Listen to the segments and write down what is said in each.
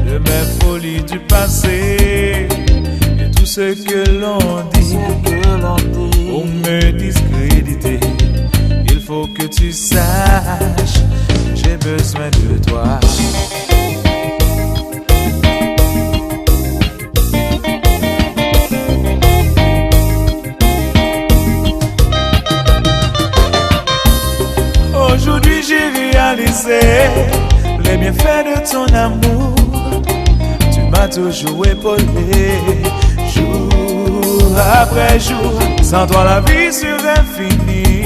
de mes folies du passé et tout ce que l'on dit pour me discréditer. Il faut que tu saches, j'ai besoin de toi. Aujourd'hui j'ai réalisé les bienfaits de ton amour. Tu m'as toujours épaulé, jour après jour. Sans toi la vie serait finie,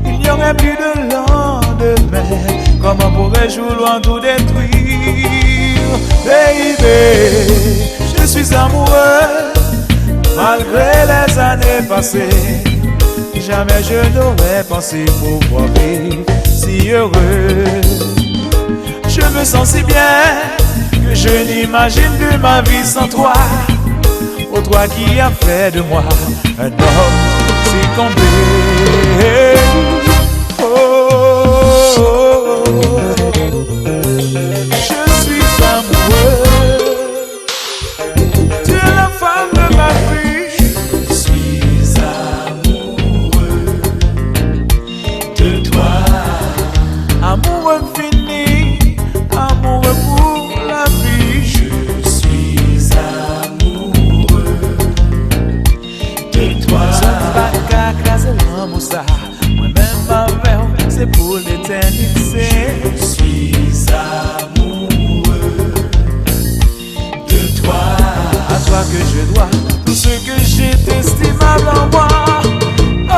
il n'y aurait plus de lendemain. Comment pourrais-je vouloir tout détruire? Baby, je suis amoureux malgré les années passées. Jamais je n'aurais pensé pouvoir vivre si heureux. Je me sens si bien que je n'imagine plus ma vie sans toi. Oh, toi qui as fait de moi un homme si comblé. Oh, je suis amoureux. Tu es la femme de ma vie. Amour infini, amoureux pour la vie. Je suis amoureux de toi. Je ne pas qu'à craser l'amour ça. Moi-même avec, c'est pour l'éternité. Je suis amoureux de toi. À toi que je dois tout ce que j'ai d'estimable en moi. Oh,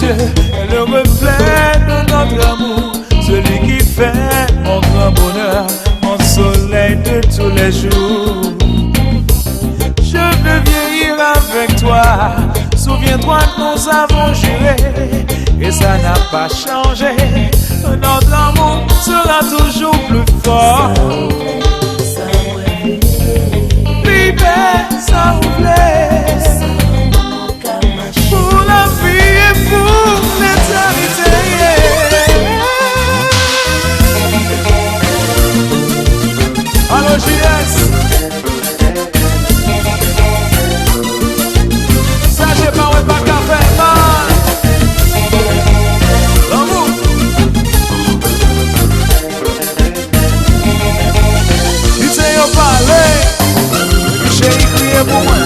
est le reflet de notre amour, celui qui fait mon grand bonheur, mon soleil de tous les jours. Je veux vieillir avec toi, souviens-toi que nous avons juré, et ça n'a pas changé. Notre amour sera toujours plus fort. Baby, ça voulait pour la vie et pour l'éternité. Allo JS, ça j'ai pas ouais pas qu'à faire mal. L'amour, tu sais au palais, j'ai écrit pour moi.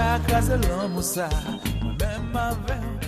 à cause de l'amour ça, même avec